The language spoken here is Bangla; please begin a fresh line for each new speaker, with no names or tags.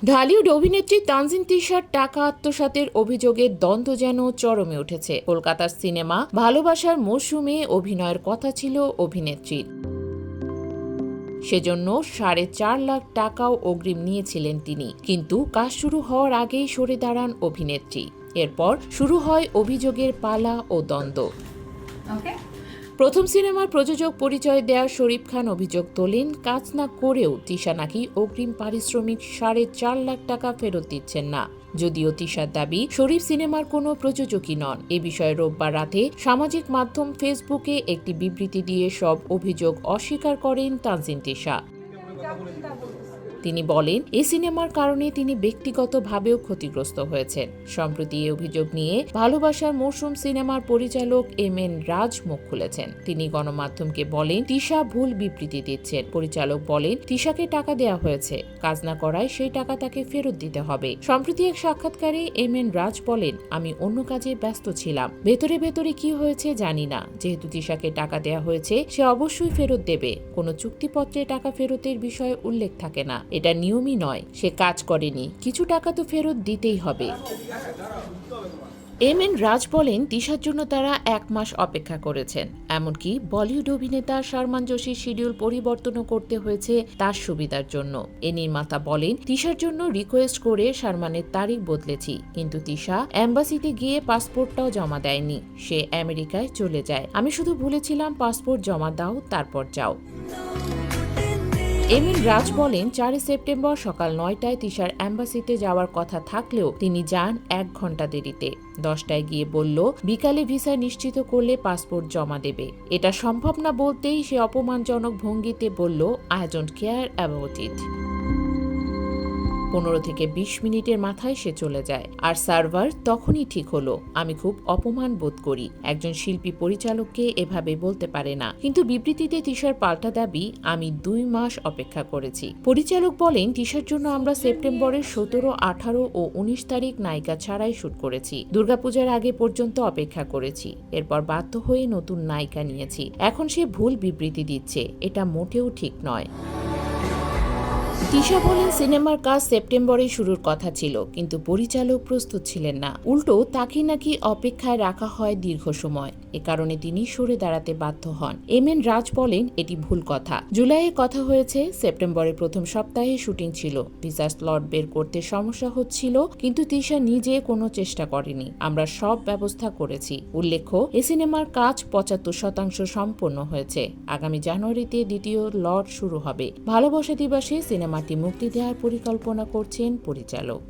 ঢালিউড অভিনেত্রী তানজিন তিশার টাকা আত্মসাতের অভিযোগে দ্বন্দ্ব যেন চরমে উঠেছে। কলকাতার সিনেমা ভালোবাসার মৌসুমে অভিনয়ের কথা ছিল অভিনেত্রীর, সেজন্য 4.5 লাখ টাকাও অগ্রিম নিয়েছিলেন তিনি। কিন্তু কাজ শুরু হওয়ার আগেই সরে দাঁড়ান অভিনেত্রী। এরপর শুরু হয় অভিযোগের পালা ও দ্বন্দ্ব। প্রথম সিনেমার প্রযোজক পরিচয় দেয়া শরীফ খান অভিযোগ তোলেন, কাজ না করেও তিশা নাকি অগ্রিম পারিশ্রমিক 4.5 লাখ টাকা ফেরত দিচ্ছেন না। যদিও তিশার দাবি শরীফ সিনেমার কোনো প্রযোজকই নন। এ বিষয়ে রোববার রাতে সামাজিক মাধ্যম ফেসবুকে একটি বিবৃতি দিয়ে সব অভিযোগ অস্বীকার করেন তানজিন তিশা। তিনি বলেন, এই সিনেমার কারণে তিনি ব্যক্তিগতভাবেও ক্ষতিগ্রস্ত হয়েছেন। সম্প্রতি এই অভিযোগ নিয়ে ভালোবাসার মৌসুম সিনেমার পরিচালক এম.এন. রাজ মুখ খুলেছেন। তিনি গণমাধ্যমকে বলেন, তিশা ভুল বিবৃতি দিচ্ছেন। পরিচালক বলেন, তিশাকে টাকা দেওয়া হয়েছে, কাজ না করায় সেই টাকা তাকে ফেরত দিতে হবে। সম্প্রতি এক সাক্ষাৎকারে এম.এন. রাজ বলেন, আমি অন্য কাজে ব্যস্ত ছিলাম, ভেতরে ভেতরে কি হয়েছে জানি না। যেহেতু তিশাকে টাকা দেওয়া হয়েছে, সে অবশ্যই ফেরত দেবে। কোনো চুক্তিপত্রে টাকা ফেরতের বিষয়ে উল্লেখ থাকে না। এটা নিয়মই নয়। সে কাজ করেনি, কিছু টাকা তো ফেরত দিতেই হবে। এম.এন. রাজ বলেন, তিশার জন্য তারা 1 মাস অপেক্ষা করেছেন। এমনকি বলিউড অভিনেতা সালমান জোশির শিডিউল পরিবর্তনও করতে হয়েছে তার সুবিধার জন্য। এ নির্মাতা বলেন, তিশার জন্য রিকোয়েস্ট করে সালমানের তারিখ বদলেছি, কিন্তু তিশা অ্যাম্বাসিতে গিয়ে পাসপোর্টটাও জমা দেয়নি। সে আমেরিকায় চলে যায়। আমি শুধু বলেছিলাম পাসপোর্ট জমা দাও, তারপর যাও। এম.এন. রাজ বলেন, 4 সেপ্টেম্বর সকাল 9টায় তিশার অ্যাম্বাসিতে যাওয়ার কথা থাকলেও তিনি যান 1 ঘন্টা দেরিতে। 10টায় গিয়ে বলল, বিকালে ভিসা নিশ্চিত করলে পাসপোর্ট জমা দেবে। এটা সম্ভব না বলতেই সে অপমানজনক ভঙ্গিতে বলল, I don't care about it. 15 থেকে 20 মিনিটের মাথায় সে চলে যায়। আর সার্ভার তখনই ঠিক হলো। আমি খুব অপমান বোধ করি। একজন শিল্পী পরিচালককে এভাবে বলতে পারে না। কিন্তু বিবৃতিতে তিশার পাল্টা দাবি, আমি 2 মাস অপেক্ষা করেছি। পরিচালক বলেন, তিশার জন্য আমরা সেপ্টেম্বরের 17, 18 ও 19 তারিখ নায়িকা ছাড়াই শুট করেছি। দুর্গাপূজার আগে পর্যন্ত অপেক্ষা করেছি। এরপর বাধ্য হয়ে নতুন নায়িকা নিয়েছি। এখন সে ভুল বিবৃতি দিচ্ছে। এটা মোটেও ঠিক নয়। তিশা বলেন, সিনেমার কাজ সেপ্টেম্বরে শুরুর কথা ছিল, কিন্তু পরিচালক প্রস্তুত ছিলেন না। উল্টো তাকে নাকি অপেক্ষায় রাখা হয় দীর্ঘ সময়। এ কারণে তিনি সরে দাঁড়াতে বাধ্য হন। এম.এন. রাজ বলেন, এটি ভুল কথা। জুলাইয়ে কথা হয়েছে, সেপ্টেম্বরের প্রথম সপ্তাহে শুটিং ছিল। ভিসা স্লট বের করতে সমস্যা হচ্ছিল, কিন্তু তিশা নিজে কোনো চেষ্টা করেনি। আমরা সব ব্যবস্থা করেছি। উল্লেখ্য, এ সিনেমার কাজ 75% সম্পন্ন হয়েছে। আগামী জানুয়ারিতে দ্বিতীয় লট শুরু হবে। ভালোবাসা দিবসে সিনেমাটি মুক্তি দেওয়ার পরিকল্পনা করছেন পরিচালক।